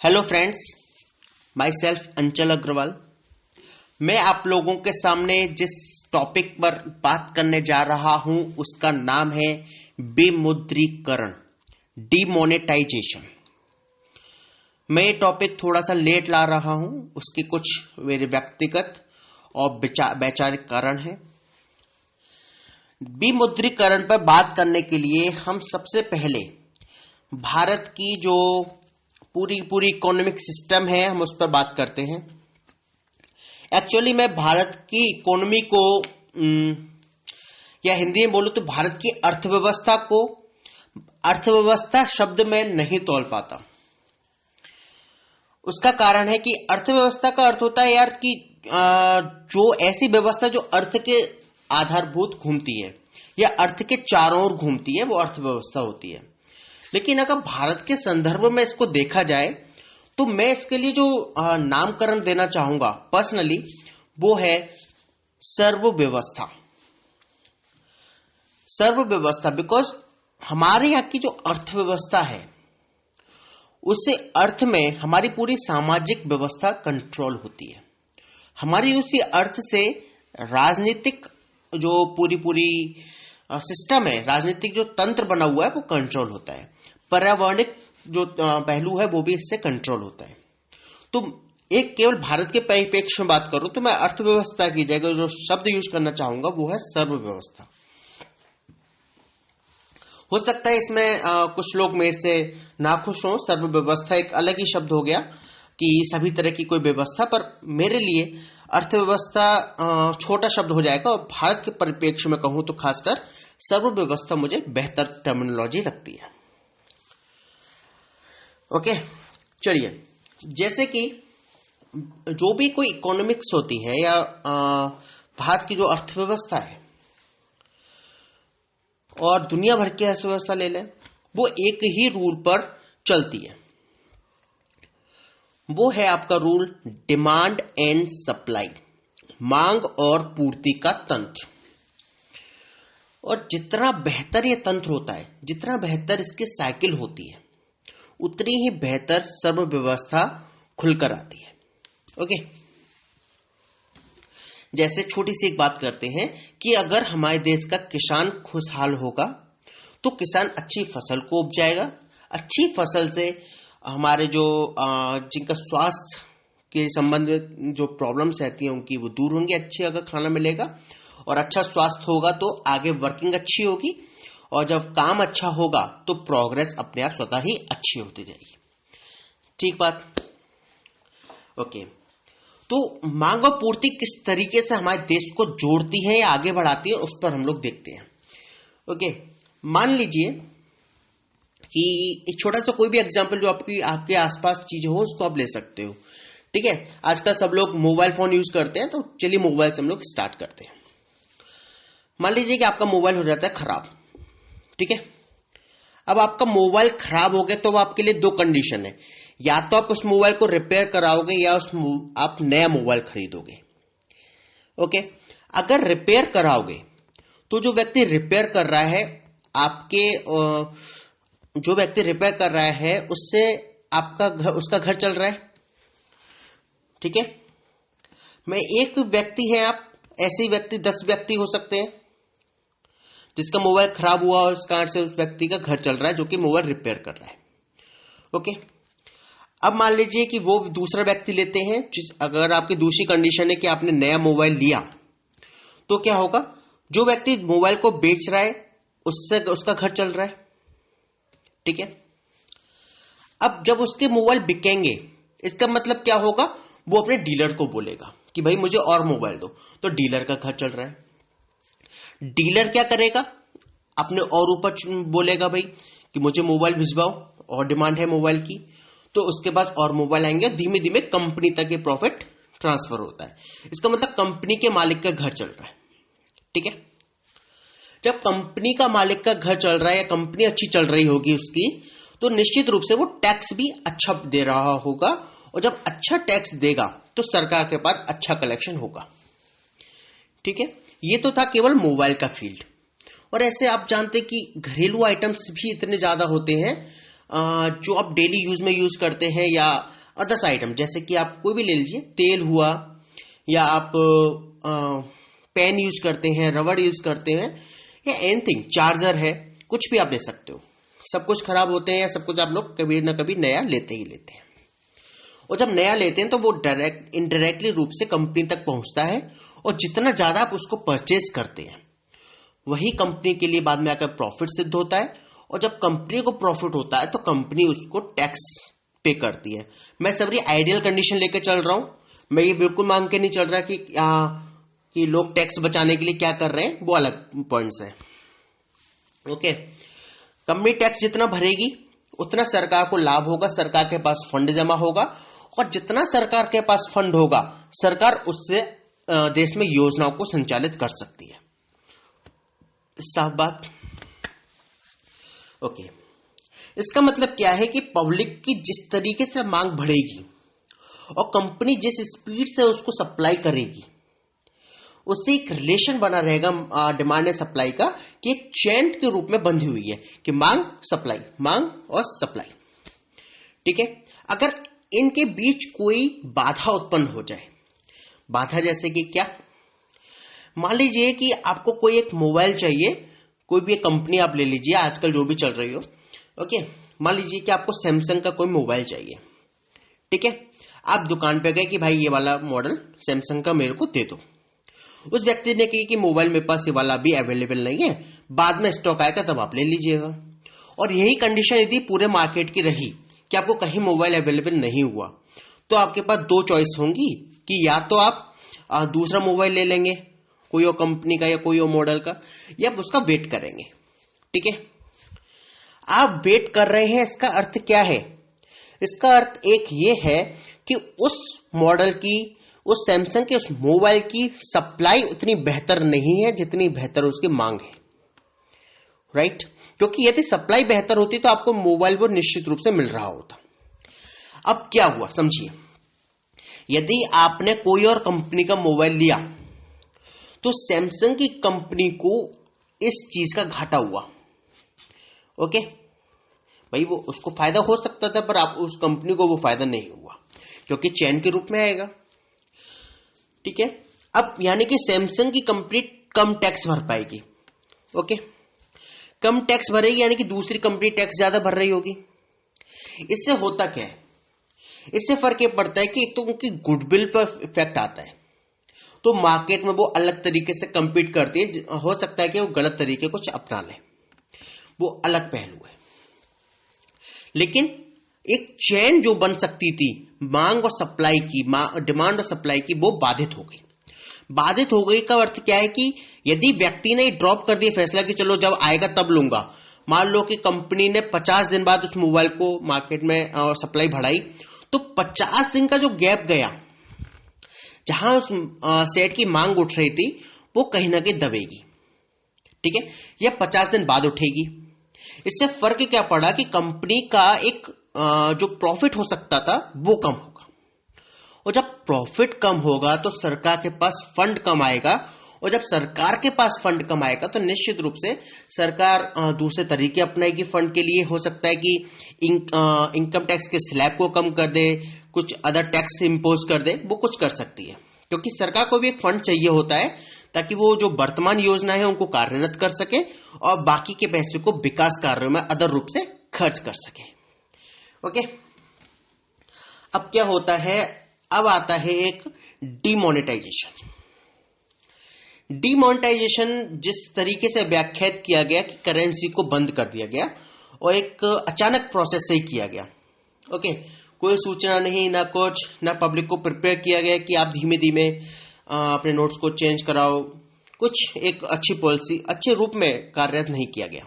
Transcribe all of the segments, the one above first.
Hello friends, my self अंचल अग्रवाल। मैं आप लोगों के सामने जिस टॉपिक पर बात करने जा रहा हूं उसका नाम है विमुद्रीकरण, डीमोनेटाइजेशन। मैं ये टॉपिक थोड़ा सा लेट ला रहा हूं, उसके कुछ मेरे व्यक्तिगत और वैचारिक कारण हैं। विमुद्रीकरण पर बात करने के लिए हम सबसे पहले भारत की जो पूरी इकोनॉमिक सिस्टम है हम उस पर बात करते हैं। एक्चुअली मैं भारत की इकोनॉमी को या हिंदी में बोलूं तो भारत की अर्थव्यवस्था को अर्थव्यवस्था शब्द में नहीं तोल पाता। उसका कारण है कि अर्थव्यवस्था का अर्थ होता है यार कि जो ऐसी व्यवस्था जो अर्थ के आधारभूत घूमती है या अर्थ के चारों ओर घूमती है वो अर्थव्यवस्था होती है। लेकिन अगर भारत के संदर्भ में इसको देखा जाए तो मैं इसके लिए जो नामकरण देना चाहूंगा पर्सनली वो है सर्वव्यवस्था। सर्वव्यवस्था बिकॉज हमारे यहाँ की जो अर्थव्यवस्था है उससे अर्थ में हमारी पूरी सामाजिक व्यवस्था कंट्रोल होती है। हमारी उसी अर्थ से राजनीतिक जो पूरी सिस्टम है, राजनीतिक जो तंत्र बना हुआ है वो कंट्रोल होता है। पर्यावरणिक जो पहलू है वो भी इससे कंट्रोल होता है। तो एक केवल भारत के परिप्रेक्ष्य में बात करूं तो मैं अर्थव्यवस्था की जगह जो शब्द यूज करना चाहूंगा वो है सर्वव्यवस्था। हो सकता है इसमें कुछ लोग मेरे से नाखुश हों, सर्वव्यवस्था एक अलग ही शब्द हो गया कि सभी तरह की कोई व्यवस्था, पर मेरे लिए अर्थव्यवस्था छोटा शब्द हो जाएगा और भारत के परिप्रेक्ष्य में कहूं तो खासकर सर्वव्यवस्था मुझे बेहतर टर्मिनोलॉजी लगती है। ओके, चलिए, जैसे कि जो भी कोई इकोनॉमिक्स होती है या भारत की जो अर्थव्यवस्था है और दुनिया भर की अर्थव्यवस्था ले लें, वो एक ही रूल पर चलती है। वो है आपका रूल डिमांड एंड सप्लाई, मांग और पूर्ति का तंत्र। और जितना बेहतर ये तंत्र होता है, जितना बेहतर इसकी साइकिल होती है, उतनी ही बेहतर सर्वव्यवस्था खुलकर आती है। ओके, जैसे छोटी सी एक बात करते हैं कि अगर हमारे देश का किसान खुशहाल होगा तो किसान अच्छी फसल को उपजाएगा। अच्छी फसल से हमारे जो जिनका स्वास्थ्य के संबंध में जो प्रॉब्लम्स रहती हैं उनकी वो दूर होंगी, अच्छी अगर खाना मिलेगा। और अच्छा स्वास्थ्य होगा तो आगे वर्किंग अच्छी होगी, और जब काम अच्छा होगा तो प्रोग्रेस अपने आप स्वतः ही अच्छी होती जाएगी। ठीक बात? ओके, तो मांग और पूर्ति किस तरीके से हमारे देश को जोड़ती है या आगे बढ़ाती है उस पर हम लोग देखते हैं। ओके, मान लीजिए कि एक छोटा सा कोई भी एग्जांपल जो आपके आसपास चीज हो उसको आप ले सकते हो। ठीक है, आजकल सब लोग मोबाइल फोन यूज करते हैं, तो चलिए मोबाइल से हम लोग स्टार्ट करते हैं। मान लीजिए कि आपका मोबाइल हो जाता है खराब। ठीक है, अब आपका मोबाइल खराब हो गया तो आपके लिए दो कंडीशन है, या तो आप उस मोबाइल को रिपेयर कराओगे या आप नया मोबाइल खरीदोगे। ओके, अगर रिपेयर कराओगे तो जो व्यक्ति रिपेयर कर रहा है जो व्यक्ति रिपेयर कर रहा है उससे उसका घर चल रहा है। ठीक है, मैं एक व्यक्ति है, आप ऐसे व्यक्ति 10 व्यक्ति हो सकते हैं जिसका मोबाइल खराब हुआ और उस कारण से उस व्यक्ति का घर चल रहा है जो कि मोबाइल रिपेयर कर रहा है। ओके, अब मान लीजिए कि वो दूसरा व्यक्ति लेते हैं, अगर आपकी दूसरी कंडीशन है कि आपने नया मोबाइल लिया तो क्या होगा, जो व्यक्ति मोबाइल को बेच रहा है उसका घर चल रहा है। ठीक है, अब जब उसके मोबाइल बिकेंगे इसका मतलब क्या होगा, वो अपने डीलर को बोलेगा कि भाई मुझे और मोबाइल दो, तो डीलर का घर चल रहा है। डीलर क्या करेगा, अपने और ऊपर बोलेगा भाई कि मुझे मोबाइल भिजवाओ, और डिमांड है मोबाइल की, तो उसके बाद और मोबाइल आएंगे, धीमे धीमे कंपनी तक ये प्रॉफिट ट्रांसफर होता है। इसका मतलब कंपनी के मालिक का घर चल रहा है। ठीक है, जब कंपनी का मालिक का घर चल रहा है या कंपनी अच्छी चल रही होगी उसकी, तो निश्चित रूप से वो टैक्स भी अच्छा दे रहा होगा, और जब अच्छा टैक्स देगा तो सरकार के पास अच्छा कलेक्शन होगा। ठीक है, ये तो था केवल मोबाइल का फील्ड। और ऐसे आप जानते कि घरेलू आइटम्स भी इतने ज्यादा होते हैं जो आप डेली यूज में यूज करते हैं, या अदर्स आइटम जैसे कि आप कोई भी ले लीजिए, तेल हुआ, या आप पेन यूज करते हैं, रबड़ यूज करते हैं, या एनीथिंग, चार्जर है, कुछ भी आप ले सकते हो। सब कुछ खराब होते हैं या सब कुछ आप लोग कभी ना कभी नया लेते ही लेते हैं। और जब नया लेते हैं तो वो डायरेक्ट इनडायरेक्टली रूप से कंपनी तक पहुंचता है, और जितना ज्यादा आप उसको परचेज करते हैं वही कंपनी के लिए बाद में आकर प्रॉफिट सिद्ध होता है। और जब कंपनी को प्रॉफिट होता है तो कंपनी उसको टैक्स पे करती है। मैं सबरी आइडियल कंडीशन लेकर चल रहा हूं, मैं ये बिल्कुल मांग के नहीं चल रहा कि लोग टैक्स बचाने के लिए क्या कर रहे हैं, वो अलग पॉइंट्स है। ओके, कंपनी टैक्स जितना भरेगी उतना सरकार को लाभ होगा, सरकार के पास फंड जमा होगा, और जितना सरकार के पास फंड होगा सरकार उससे देश में योजनाओं को संचालित कर सकती है। साफ बात। ओके, इसका मतलब क्या है कि पब्लिक की जिस तरीके से मांग बढ़ेगी और कंपनी जिस स्पीड से उसको सप्लाई करेगी, उससे एक रिलेशन बना रहेगा डिमांड एंड सप्लाई का, कि एक चेन के रूप में बंधी हुई है कि मांग सप्लाई, मांग और सप्लाई। ठीक है, अगर इनके बीच कोई बाधा उत्पन्न हो जाए, बाधा जैसे कि क्या, मान लीजिए कि आपको कोई एक मोबाइल चाहिए, कोई भी एक कंपनी आप ले लीजिए आजकल जो भी चल रही हो। ओके, मान लीजिए कि आपको सैमसंग का कोई मोबाइल चाहिए। ठीक है, आप दुकान पे गए कि भाई ये वाला मॉडल सैमसंग का मेरे को दे दो। उस व्यक्ति ने कही कि मोबाइल मेरे पास ये वाला भी अवेलेबल नहीं है, बाद में स्टॉक आएगा तब आप ले लीजिएगा। और यही कंडीशन यदि पूरे मार्केट की रही कि आपको कहीं मोबाइल अवेलेबल नहीं हुआ, तो आपके पास दो चॉइस होंगी कि या तो आप दूसरा मोबाइल ले लेंगे कोई और कंपनी का या कोई और मॉडल का, या आप उसका वेट करेंगे। ठीक है, आप वेट कर रहे हैं, इसका अर्थ क्या है? इसका अर्थ एक ये है कि उस मॉडल की, उस सैमसंग के उस मोबाइल की सप्लाई उतनी बेहतर नहीं है जितनी बेहतर उसकी मांग है। राइट, क्योंकि यदि सप्लाई बेहतर होती तो आपको मोबाइल वो निश्चित रूप से मिल रहा होता। अब क्या हुआ समझिए, यदि आपने कोई और कंपनी का मोबाइल लिया तो सैमसंग की कंपनी को इस चीज का घाटा हुआ। ओके भाई, वो उसको फायदा हो सकता था पर आप उस कंपनी को वो फायदा नहीं हुआ, क्योंकि चैन के रूप में आएगा। ठीक है, अब यानी कि सैमसंग की कंपनी कम टैक्स भर पाएगी। ओके, कम टैक्स भरेगी यानी कि दूसरी कंपनी टैक्स ज्यादा भर रही होगी। इससे होता क्या है, इससे फर्क ये पड़ता है कि एक तो उनकी गुडविल पर इफेक्ट आता है, तो मार्केट में वो अलग तरीके से कंपीट करती है। हो सकता है कि वो गलत तरीके कुछ अपना ले, वो अलग पहलू है। लेकिन एक चेन जो बन सकती थी मांग और सप्लाई की, डिमांड और सप्लाई की, वो बाधित हो गई। बाधित हो गई का अर्थ क्या है कि यदि व्यक्ति ने ड्रॉप कर दिया फैसला कि चलो जब आएगा तब लूंगा, मान लो कि कंपनी ने 50 दिन बाद उस मोबाइल को मार्केट में सप्लाई बढ़ाई, तो 50 दिन का जो गैप गया जहां उस सेट की मांग उठ रही थी वो कहीं ना कहीं दबेगी। ठीक है, यह 50 दिन बाद उठेगी। इससे फर्क क्या पड़ा कि कंपनी का एक जो प्रॉफिट हो सकता था वो कम होगा, और जब प्रॉफिट कम होगा तो सरकार के पास फंड कम आएगा, और जब सरकार के पास फंड कम आएगा तो निश्चित रूप से सरकार दूसरे तरीके अपनाएगी फंड के लिए। हो सकता है कि इनकम टैक्स के स्लैब को कम कर दे, कुछ अदर टैक्स इंपोज कर दे, वो कुछ कर सकती है, क्योंकि सरकार को भी एक फंड चाहिए होता है ताकि वो जो वर्तमान योजना है उनको कार्यरत कर सके और बाकी के पैसे को विकास कार्यों में अदर रूप से खर्च कर सके। ओके, अब क्या होता है, अब आता है एक डिमोनेटाइजेशन। डिमोनेटाइजेशन जिस तरीके से व्याख्यात किया गया कि करेंसी को बंद कर दिया गया और एक अचानक प्रोसेस से ही किया गया। ओके, कोई सूचना नहीं, ना कुछ, ना पब्लिक को प्रिपेयर किया गया कि आप धीमे धीमे अपने नोट्स को चेंज कराओ, कुछ एक अच्छी पॉलिसी अच्छे रूप में कार्यरत नहीं किया गया।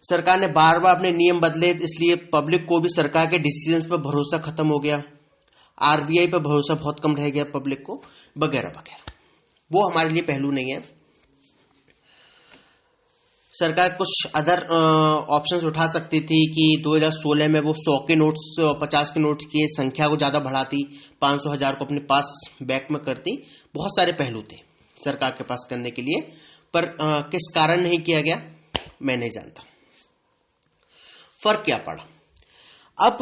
सरकार ने बार बार अपने नियम बदले, इसलिए पब्लिक को भी सरकार के डिसीजंस पर भरोसा खत्म हो गया, आरबीआई पर भरोसा बहुत कम रह गया पब्लिक को, वगैरह वगैरह। वो हमारे लिए पहलू नहीं है। सरकार कुछ अदर ऑप्शंस उठा सकती थी कि 2016 में वो 100 के नोट्स, 50 के नोट्स की संख्या को ज्यादा बढ़ाती, 500 हजार को अपने पास बैक में करती। बहुत सारे पहलू थे सरकार के पास करने के लिए, पर किस कारण नहीं किया गया मैं नहीं जानता। फर्क क्या पड़ा? अब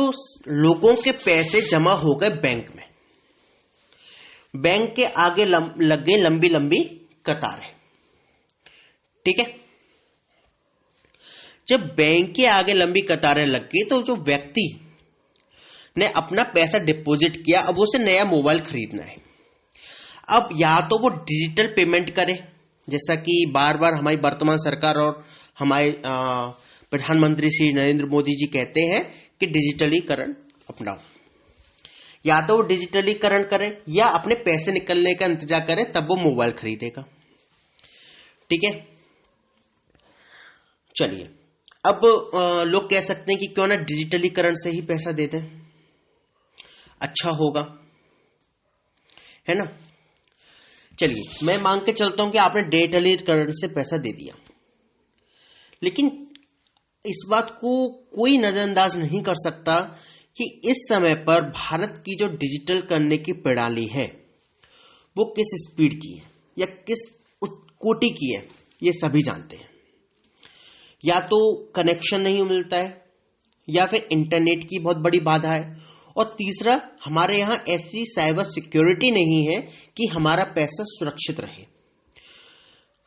लोगों के पैसे जमा हो गए बैंक में, बैंक के आगे लग गई लंबी लंबी कतारें। ठीक है, जब बैंक के आगे लंबी कतारें लग गई तो जो व्यक्ति ने अपना पैसा डिपॉजिट किया, अब उसे नया मोबाइल खरीदना है। अब या तो वो डिजिटल पेमेंट करे, जैसा कि बार बार हमारी वर्तमान सरकार और हमारे प्रधानमंत्री श्री नरेंद्र मोदी जी कहते हैं कि डिजिटलीकरण अपनाओ। या तो वो डिजिटलीकरण करे या अपने पैसे निकलने का इंतजार करे, तब वो मोबाइल खरीदेगा। ठीक है, चलिए अब लोग कह सकते हैं कि क्यों ना डिजिटलीकरण से ही पैसा दे दें, अच्छा होगा, है ना। चलिए मैं मांग के चलता हूं कि आपने डिजिटलीकरण से पैसा दे दिया, लेकिन इस बात को कोई नजरअंदाज नहीं कर सकता कि इस समय पर भारत की जो डिजिटल करने की प्रणाली है वो किस स्पीड की है या किस कोटि की है, ये सभी जानते हैं। या तो कनेक्शन नहीं मिलता है, या फिर इंटरनेट की बहुत बड़ी बाधा है, और तीसरा हमारे यहां ऐसी साइबर सिक्योरिटी नहीं है कि हमारा पैसा सुरक्षित रहे।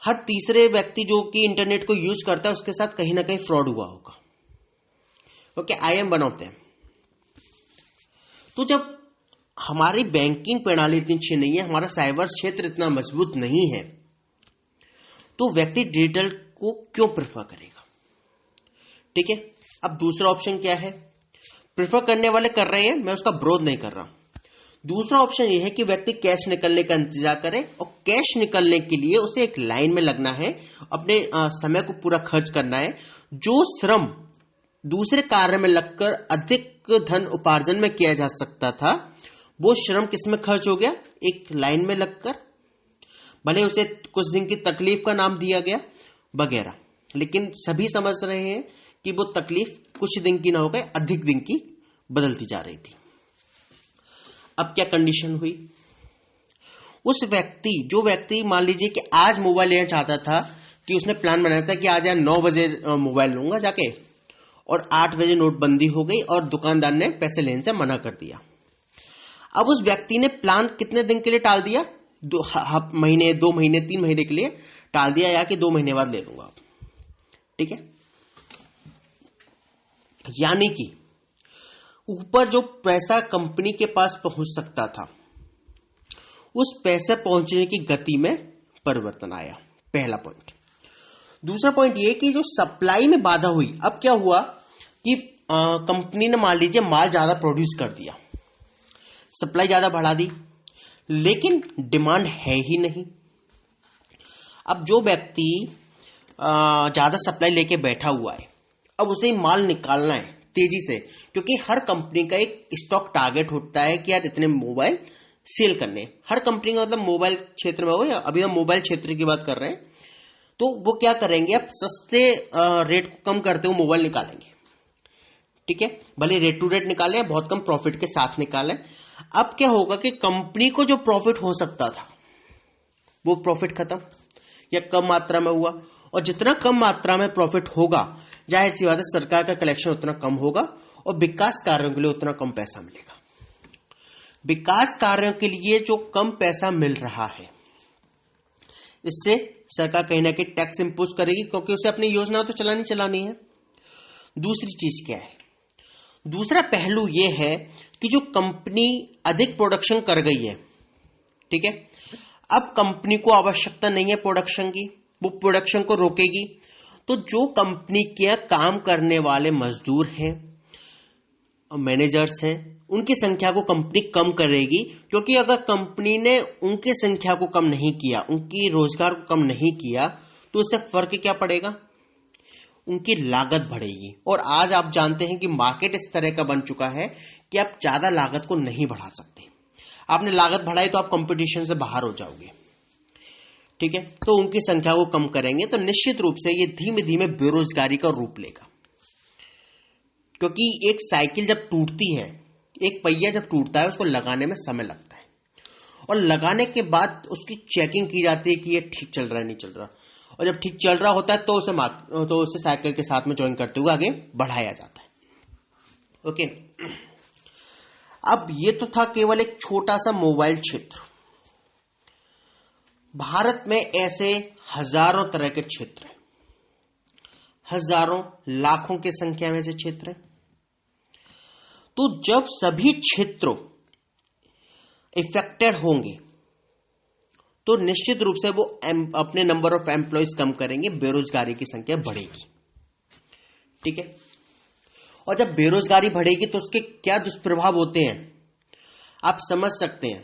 हर तीसरे व्यक्ति जो कि इंटरनेट को यूज करता है उसके साथ कहीं ना कहीं फ्रॉड हुआ होगा। Okay, I am one of them. तो जब हमारी बैंकिंग प्रणाली इतनी अच्छी नहीं है, हमारा साइबर क्षेत्र इतना मजबूत नहीं है, तो व्यक्ति डिजिटल को क्यों प्रेफर करेगा? ठीक है, अब दूसरा ऑप्शन क्या है? प्रेफर करने वाले कर रहे हैं, मैं उसका विरोध नहीं कर रहा हूं। दूसरा ऑप्शन यह है कि व्यक्ति कैश निकलने का इंतजार करे, और कैश निकलने के लिए उसे एक लाइन में लगना है, अपने समय को पूरा खर्च करना है। जो श्रम दूसरे कार्य में लगकर अधिक धन उपार्जन में किया जा सकता था, वो श्रम किसमें खर्च हो गया? एक लाइन में लगकर। भले उसे कुछ दिन की तकलीफ का नाम दिया गया वगैरह, लेकिन सभी समझ रहे हैं कि वो तकलीफ कुछ दिन की ना हो गई, अधिक दिन की बदलती जा रही थी। अब क्या कंडीशन हुई? उस व्यक्ति, जो व्यक्ति मान लीजिए कि आज मोबाइल लेना चाहता था, कि उसने प्लान बनाया था कि आज यार 9 बजे मोबाइल लूंगा जाके, और 8 बजे नोटबंदी हो गई और दुकानदार ने पैसे लेने से मना कर दिया। अब उस व्यक्ति ने प्लान कितने दिन के लिए टाल दिया? 2 महीने, 2 महीने, 3 महीने के लिए टाल दिया, या कि 2 महीने बाद ले लूंगा। ठीक है, यानी कि ऊपर जो पैसा कंपनी के पास पहुंच सकता था, उस पैसे पहुंचने की गति में परिवर्तन आया, पहला पॉइंट। दूसरा पॉइंट ये कि जो सप्लाई में बाधा हुई। अब क्या हुआ कि कंपनी ने मान लीजिए माल ज्यादा प्रोड्यूस कर दिया, सप्लाई ज्यादा बढ़ा दी, लेकिन डिमांड है ही नहीं। अब जो व्यक्ति ज्यादा सप्लाई लेके बैठा हुआ है, अब उसे माल निकालना है तेजी से, क्योंकि हर कंपनी का एक स्टॉक टारगेट होता है कि यार इतने मोबाइल सेल करने। हर कंपनी का मतलब मोबाइल क्षेत्र में हो, या अभी हम मोबाइल क्षेत्र की बात कर रहे हैं, तो वो क्या करेंगे? अब सस्ते रेट को कम करते हुए मोबाइल निकालेंगे। ठीक है, भले रेट टू रेट निकालें, बहुत कम प्रॉफिट के साथ निकालें। अब क्या होगा कि कंपनी को जो प्रॉफिट हो सकता था, वो प्रॉफिट खत्म या कम मात्रा में हुआ, और जितना कम मात्रा में प्रॉफिट होगा, जाहिर सी बात है सरकार का कलेक्शन उतना कम होगा, और विकास कार्यों के लिए उतना कम पैसा मिलेगा। विकास कार्यों के लिए जो कम पैसा मिल रहा है, इससे सरकार कहीं ना कहीं टैक्स इंपोज करेगी, क्योंकि उसे अपनी योजना तो चलानी है। दूसरी चीज क्या है? दूसरा पहलू यह है कि जो कंपनी अधिक प्रोडक्शन कर गई है, ठीक है, अब कंपनी को आवश्यकता नहीं है प्रोडक्शन की, वो प्रोडक्शन को रोकेगी। तो जो कंपनी के काम करने वाले मजदूर हैं, मैनेजर्स हैं, उनकी संख्या को कंपनी कम करेगी, क्योंकि अगर कंपनी ने उनकी संख्या को कम नहीं किया, उनकी रोजगार को कम नहीं किया, तो उससे फर्क क्या पड़ेगा? उनकी लागत बढ़ेगी। और आज आप जानते हैं कि मार्केट इस तरह का बन चुका है कि आप ज्यादा लागत को नहीं बढ़ा सकते। आपने लागत बढ़ाई तो आप कंपटीशन से बाहर हो जाओगे। ठीक है, तो उनकी संख्या को कम करेंगे, तो निश्चित रूप से ये धीमे धीमे बेरोजगारी का रूप लेगा। क्योंकि एक साइकिल जब टूटती है, एक पहिया जब टूटता है, उसको लगाने में समय लगता है, और लगाने के बाद उसकी चेकिंग की जाती है कि ये ठीक चल रहा है नहीं चल रहा, और जब ठीक चल रहा होता है तो उसे साइकिल के साथ में ज्वाइन करते हुए आगे बढ़ाया जाता है। ओके, अब ये तो था केवल एक छोटा सा मोबाइल क्षेत्र। भारत में ऐसे हजारों तरह के क्षेत्र हैं, हजारों लाखों की संख्या में से क्षेत्र हैं। तो जब सभी क्षेत्रों इफेक्टेड होंगे तो निश्चित रूप से वो अपने नंबर ऑफ एम्प्लॉयज कम करेंगे, बेरोजगारी की संख्या बढ़ेगी। ठीक है, और जब बेरोजगारी बढ़ेगी तो उसके क्या दुष्प्रभाव होते हैं आप समझ सकते हैं।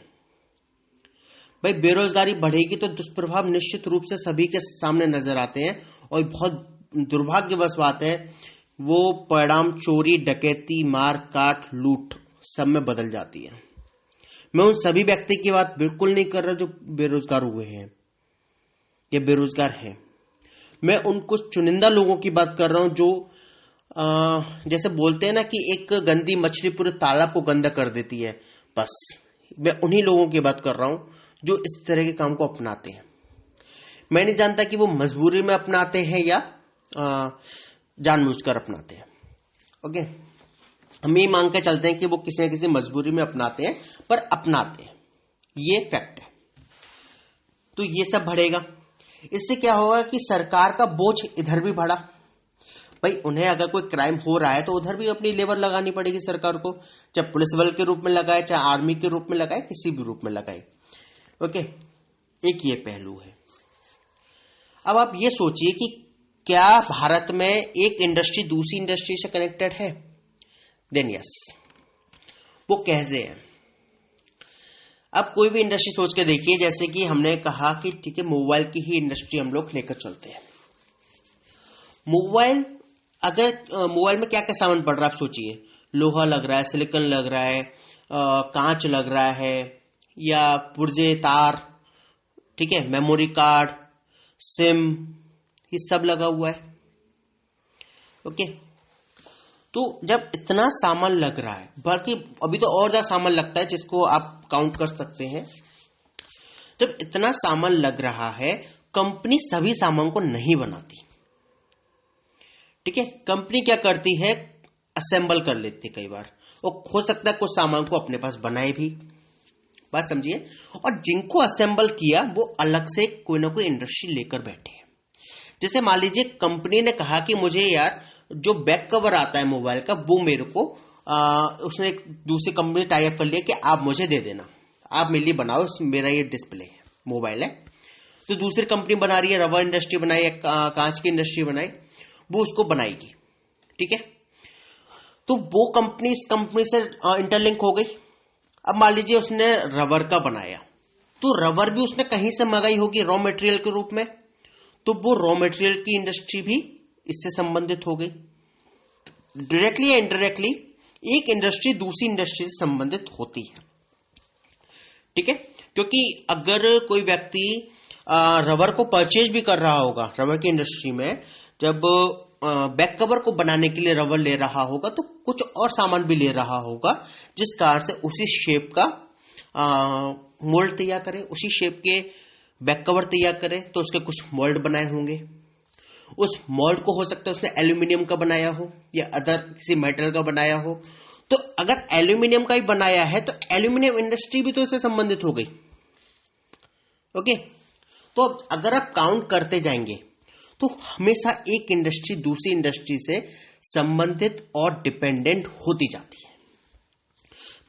भाई बेरोजगारी बढ़ेगी तो दुष्प्रभाव निश्चित रूप से सभी के सामने नजर आते हैं, और बहुत दुर्भाग्यवश बात है वो परिणाम चोरी, डकैती, मार काट, लूट सब में बदल जाती है। मैं उन सभी व्यक्ति की बात बिल्कुल नहीं कर रहा जो बेरोजगार हुए हैं या बेरोजगार हैं। मैं उन कुछ चुनिंदा लोगों की बात कर रहा हूं जो जैसे बोलते हैं ना कि एक गंदी मछली पूरे तालाब को गंदा कर देती है, बस मैं उन्हीं लोगों की बात कर रहा हूं जो इस तरह के काम को अपनाते हैं। मैं नहीं जानता कि वो मजबूरी में अपनाते हैं या जानबूझकर अपनाते हैं। ओके, हम ये मांग के चलते हैं कि वो किसी न किसी मजबूरी में अपनाते हैं, पर अपनाते हैं, ये फैक्ट है। तो ये सब बढ़ेगा। इससे क्या होगा कि सरकार का बोझ इधर भी बढ़ा। भाई उन्हें अगर कोई क्राइम हो रहा है तो उधर भी अपनी लेबर लगानी पड़ेगी सरकार को, चाहे पुलिस बल के रूप में लगाए, चाहे आर्मी के रूप में लगाए, किसी भी रूप में लगाए। ओके, एक ये पहलू है। अब आप ये सोचिए कि क्या भारत में एक इंडस्ट्री दूसरी इंडस्ट्री से कनेक्टेड है? देन यस, वो कैसे है? अब कोई भी इंडस्ट्री सोच के देखिए, जैसे कि हमने कहा कि ठीक है मोबाइल की ही इंडस्ट्री हम लोग लेकर चलते हैं। मोबाइल में क्या क्या सामान पड़ रहा है आप सोचिए। लोहा लग रहा है, सिलिकॉन लग रहा है, कांच लग रहा है, या पुर्जे, तार, ठीक है, मेमोरी कार्ड, सिम, ये सब लगा हुआ है। ओके, तो जब इतना सामान लग रहा है, बल्कि अभी तो और ज्यादा सामान लगता है जिसको आप काउंट कर सकते हैं। जब इतना सामान लग रहा है, कंपनी सभी सामान को नहीं बनाती। ठीक है, कंपनी क्या करती है, असेंबल कर लेती है कई बार, और हो सकता है कुछ सामान को अपने पास बनाए भी, बात समझिए। और जिनको असेंबल किया वो अलग से कोई ना कोई इंडस्ट्री लेकर बैठे हैं। जैसे मान लीजिए कंपनी ने कहा कि मुझे यार जो बैक कवर आता है मोबाइल का वो मेरे को उसने एक दूसरी कंपनी टाई अप कर लिया कि आप मुझे दे देना, आप मेरे लिए बनाओ, मेरा ये डिस्प्ले है, मोबाइल है। तो दूसरी कंपनी बना रही है, रबर इंडस्ट्री बनाई या कांच की इंडस्ट्री बनाई, वो उसको बनाएगी। ठीक है, तो वो कंपनी इस कंपनी से इंटरलिंक हो गई। अब मान लीजिए उसने रबर का बनाया, तो रबर भी उसने कहीं से मंगाई होगी रॉ मटेरियल के रूप में, तो वो रॉ मटेरियल की इंडस्ट्री भी इससे संबंधित हो गई। डायरेक्टली या इनडायरेक्टली एक इंडस्ट्री दूसरी इंडस्ट्री से संबंधित होती है। ठीक है, क्योंकि अगर कोई व्यक्ति रबर को परचेज भी कर रहा होगा रबर की इंडस्ट्री में, जब बैक कवर को बनाने के लिए रबर ले रहा होगा तो कुछ और सामान भी ले रहा होगा, जिस कारण से उसी शेप का मोल्ड तैयार करे, उसी शेप के बैक कवर तैयार करे, तो उसके कुछ मोल्ड बनाए होंगे। उस मोल्ड को हो सकता है उसने एल्यूमिनियम का बनाया हो या अदर किसी मेटल का बनाया हो। तो अगर एल्यूमिनियम का ही बनाया है तो एल्यूमिनियम इंडस्ट्री भी तो इससे संबंधित हो गई। ओके, तो अगर आप काउंट करते जाएंगे तो हमेशा एक इंडस्ट्री दूसरी इंडस्ट्री से संबंधित और डिपेंडेंट होती जाती है।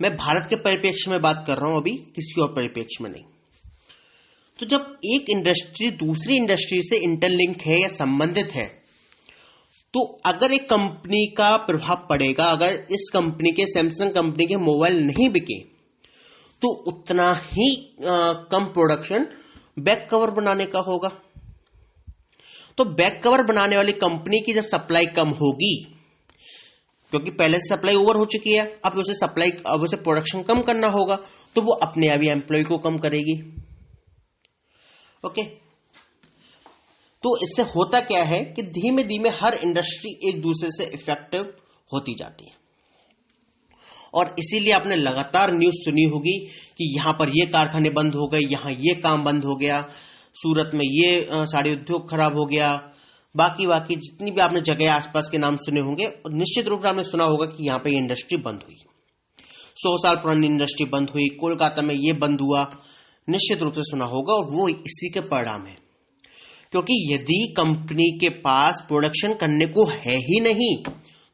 मैं भारत के परिप्रेक्ष्य में बात कर रहा हूं, अभी किसी और परिप्रेक्ष्य में नहीं। तो जब एक इंडस्ट्री दूसरी इंडस्ट्री से इंटरलिंक है या संबंधित है, तो अगर एक कंपनी का प्रभाव पड़ेगा, अगर इस कंपनी के सैमसंग कंपनी के मोबाइल नहीं बिके तो उतना ही कम प्रोडक्शन बैक कवर बनाने का होगा। तो बैक कवर बनाने वाली कंपनी की जब सप्लाई कम होगी, क्योंकि पहले से सप्लाई ओवर हो चुकी है, अब उसे प्रोडक्शन कम करना होगा, तो वो अपने आप ही एम्प्लॉय को कम करेगी। ओके, तो इससे होता क्या है कि धीमे धीमे हर इंडस्ट्री एक दूसरे से इफेक्टिव होती जाती है। और इसीलिए आपने लगातार न्यूज सुनी होगी कि यहां पर ये कारखाने बंद हो गए, यहां ये काम बंद हो गया। सूरत में ये साड़ी उद्योग खराब हो गया, बाकी जितनी भी आपने जगह आसपास के नाम सुने होंगे, निश्चित रूप से आपने सुना होगा कि यहाँ पे ये इंडस्ट्री बंद हुई, 100 साल पुरानी इंडस्ट्री बंद हुई, कोलकाता में ये बंद हुआ, निश्चित रूप से सुना होगा। और वो इसी के परिणाम है, क्योंकि यदि कंपनी के पास प्रोडक्शन करने को है ही नहीं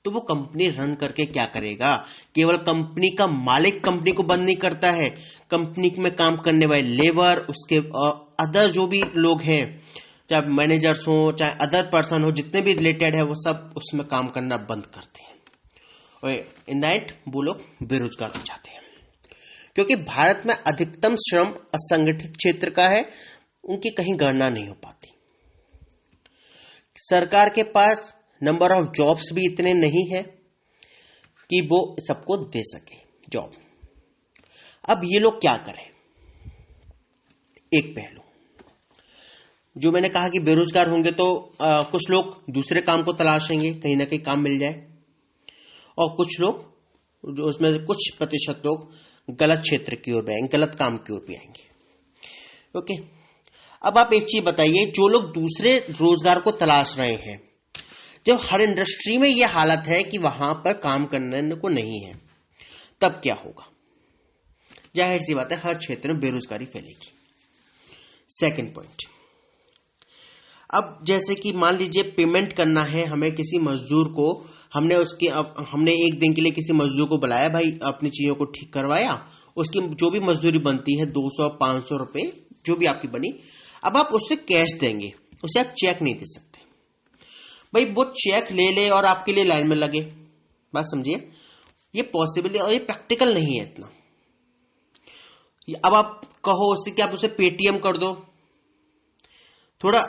तो वो कंपनी रन करके क्या करेगा। केवल कंपनी का मालिक कंपनी को बंद नहीं करता है, कंपनी में काम करने वाले लेबर, उसके अदर जो भी लोग हैं, चाहे मैनेजर्स हो चाहे अदर पर्सन हो, जितने भी रिलेटेड है, वो सब उसमें काम करना बंद करते हैं और इन दैट वो लोग बेरोजगार हो जाते हैं। क्योंकि भारत में अधिकतम श्रम असंगठित क्षेत्र का है, उनकी कहीं गणना नहीं हो पाती। सरकार के पास नंबर ऑफ जॉब्स भी इतने नहीं है कि वो सबको दे सके जॉब। अब ये लोग क्या करें? एक पहलू जो मैंने कहा कि बेरोजगार होंगे तो कुछ लोग दूसरे काम को तलाशेंगे, कहीं ना कहीं काम मिल जाए, और कुछ लोग जो उसमें कुछ प्रतिशत लोग गलत क्षेत्र की ओर भी आएंगे, गलत काम की ओर भी आएंगे। ओके, अब आप एक चीज बताइए, जो लोग दूसरे रोजगार को तलाश रहे हैं, जब हर इंडस्ट्री में यह हालत है कि वहां पर काम करने को नहीं है, तब क्या होगा? जाहिर सी बात है, हर क्षेत्र में बेरोजगारी फैलेगी। सेकंड पॉइंट, अब जैसे कि मान लीजिए पेमेंट करना है हमें किसी मजदूर को, हमने एक दिन के लिए किसी मजदूर को बुलाया, भाई अपनी चीजों को ठीक करवाया, उसकी जो भी मजदूरी बनती है 200-500 रुपए जो भी आपकी बनी, अब आप उससे कैश देंगे, उसे आप चेक नहीं दे सकते। भाई वो चेक ले ले और आपके लिए लाइन में लगे, बात समझिए, ये पॉसिबल है और ये प्रैक्टिकल नहीं है इतना। अब आप कहो उससे कि आप उसे पेटीएम कर दो, थोड़ा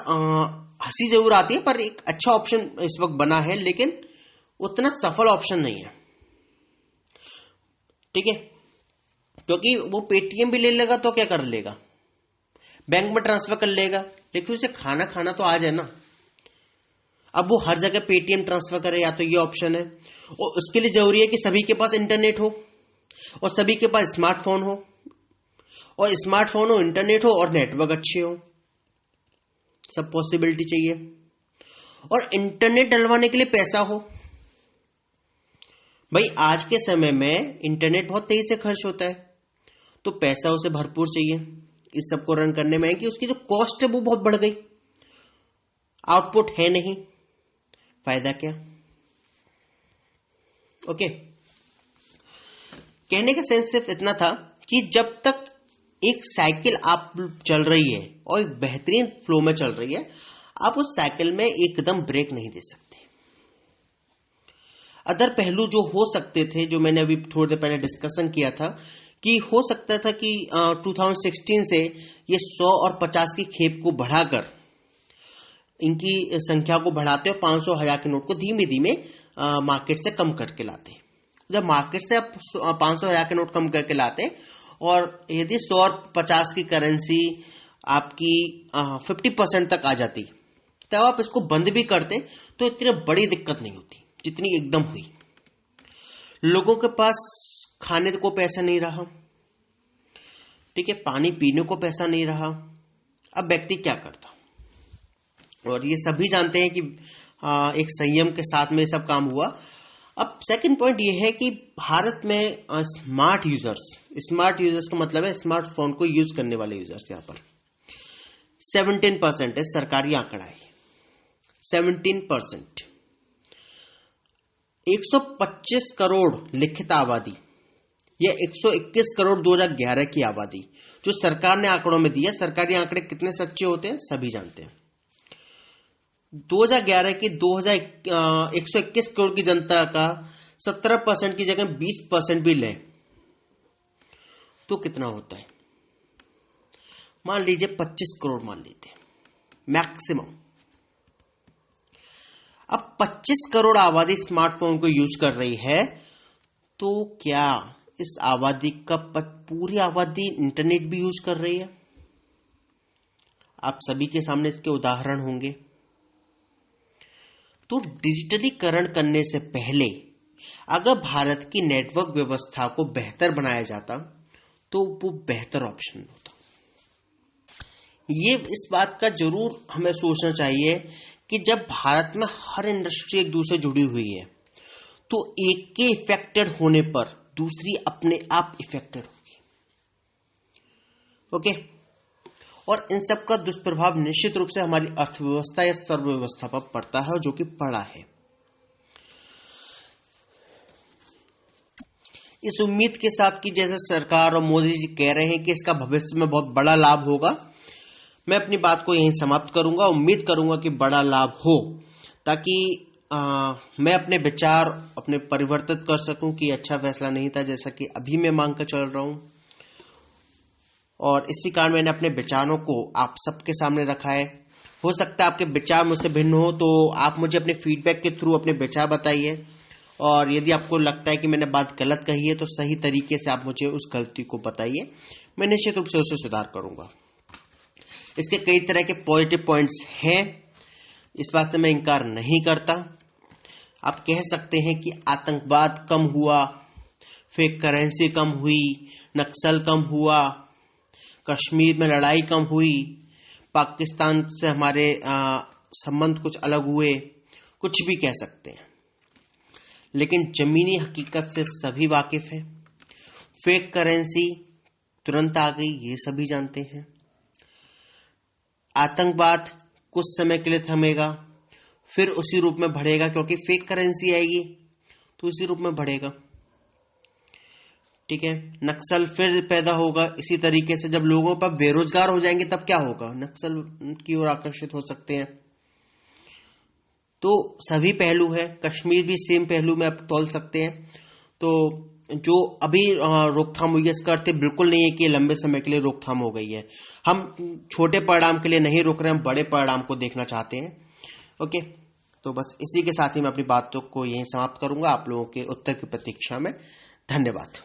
हंसी जरूर आती है, पर एक अच्छा ऑप्शन इस वक्त बना है, लेकिन उतना सफल ऑप्शन नहीं है। ठीक है, क्योंकि वो पेटीएम भी ले लेगा तो क्या कर लेगा, बैंक में ट्रांसफर कर लेगा, लेकिन उसे खाना तो आ जाए ना। अब वो हर जगह पेटीएम ट्रांसफर करे, या तो ये ऑप्शन है, और उसके लिए जरूरी है कि सभी के पास इंटरनेट हो और सभी के पास स्मार्टफोन हो, और स्मार्टफोन हो, इंटरनेट हो और नेटवर्क अच्छे हो, सब पॉसिबिलिटी चाहिए। और इंटरनेट डलवाने के लिए पैसा हो। भाई आज के समय में इंटरनेट बहुत तेजी से खर्च होता है, तो पैसा उसे भरपूर चाहिए इस सबको रन करने में, कि उसकी जो कॉस्ट है वो बहुत बढ़ गई, आउटपुट है नहीं, फायदा क्या? ओके, कहने का सेंस सिर्फ इतना था कि जब तक एक साइकिल आप चल रही है और एक बेहतरीन फ्लो में चल रही है, आप उस साइकिल में एकदम ब्रेक नहीं दे सकते। अदर पहलू जो हो सकते थे, जो मैंने अभी थोड़ी देर पहले डिस्कशन किया था, कि हो सकता था कि 2016 से ये 100 और 50 की खेप को बढ़ाकर, इनकी संख्या को बढ़ाते और 500-1000 के नोट को धीमे धीमे मार्केट से कम करके लाते। जब मार्केट से आप 500-1000 के नोट कम करके लाते, और यदि 100 और 50 की करेंसी आपकी 50% तक आ जाती, तब आप इसको बंद भी करते तो इतनी बड़ी दिक्कत नहीं होती जितनी एकदम हुई। लोगों के पास खाने को पैसा नहीं रहा, ठीक है, पानी पीने को पैसा नहीं रहा। अब व्यक्ति क्या करता? और ये सभी जानते हैं कि एक संयम के साथ में सब काम हुआ। अब सेकंड पॉइंट ये है कि भारत में स्मार्ट यूजर्स का मतलब है स्मार्टफोन को यूज करने वाले यूजर्स, यहाँ पर 17% है, सरकारी आंकड़ा है 17%। 125 करोड़ लिखित आबादी या 121 करोड़ 2011 की आबादी, जो सरकार ने आंकड़ों में दिया। सरकारी आंकड़े कितने सच्चे होते हैं सभी जानते हैं। 2011 की 121 करोड़ की जनता का 17% की जगह 20% भी लें तो कितना होता है? मान लीजिए 25 करोड़ मान लेते हैं मैक्सिमम। अब 25 करोड़ आबादी स्मार्टफोन को यूज कर रही है, तो क्या इस आबादी का पूरी आबादी इंटरनेट भी यूज कर रही है? आप सभी के सामने इसके उदाहरण होंगे। तो डिजिटलीकरण करने से पहले अगर भारत की नेटवर्क व्यवस्था को बेहतर बनाया जाता तो वो बेहतर ऑप्शन होता। ये इस बात का जरूर हमें सोचना चाहिए कि जब भारत में हर इंडस्ट्री एक दूसरे जुड़ी हुई है तो एक के इफेक्टेड होने पर दूसरी अपने आप इफेक्टेड होगी। ओके, और इन सब का दुष्प्रभाव निश्चित रूप से हमारी अर्थव्यवस्था या सर्वव्यवस्था पर पड़ता है, जो कि पड़ा है। इस उम्मीद के साथ कि जैसे सरकार और मोदी जी कह रहे हैं कि इसका भविष्य में बहुत बड़ा लाभ होगा, मैं अपनी बात को यहीं समाप्त करूंगा। उम्मीद करूंगा कि बड़ा लाभ हो, ताकि मैं अपने विचार अपने परिवर्तित कर सकूं कि अच्छा फैसला नहीं था, जैसा कि अभी मैं मांग कर चल रहा हूं। और इसी कारण मैंने अपने विचारों को आप सबके सामने रखा है। हो सकता है आपके विचार मुझसे भिन्न हो, तो आप मुझे अपने फीडबैक के थ्रू अपने विचार बताइए। और यदि आपको लगता है कि मैंने बात गलत कही है तो सही तरीके से आप मुझे उस गलती को बताइए, मैं निश्चित रूप से उसे सुधार करूंगा। इसके कई तरह के पॉजिटिव पॉइंट्स हैं, इस बात से मैं इनकार नहीं करता। आप कह सकते हैं कि आतंकवाद कम हुआ, फेक करेंसी कम हुई, नक्सल कम हुआ, कश्मीर में लड़ाई कम हुई, पाकिस्तान से हमारे संबंध कुछ अलग हुए, कुछ भी कह सकते हैं। लेकिन जमीनी हकीकत से सभी वाकिफ हैं। फेक करेंसी तुरंत आ गई, ये सभी जानते हैं। आतंकवाद कुछ समय के लिए थमेगा, फिर उसी रूप में बढ़ेगा, क्योंकि फेक करेंसी आएगी तो उसी रूप में बढ़ेगा। ठीक है, नक्सल फिर पैदा होगा इसी तरीके से। जब लोगों पर बेरोजगार हो जाएंगे तब क्या होगा, नक्सल की ओर आकर्षित हो सकते हैं। तो सभी पहलू है, कश्मीर भी सेम पहलू में आप तोल सकते हैं। तो जो अभी रोकथाम हुई है, इसका अर्थ बिल्कुल नहीं है कि लंबे समय के लिए रोकथाम हो गई है। हम छोटे परिणाम के लिए नहीं रोक रहे, हम बड़े परिणाम को देखना चाहते हैं। ओके, तो बस इसी के साथ ही मैं अपनी बातों को यहीं समाप्त करूंगा। आप लोगों के उत्तर की प्रतीक्षा में। धन्यवाद।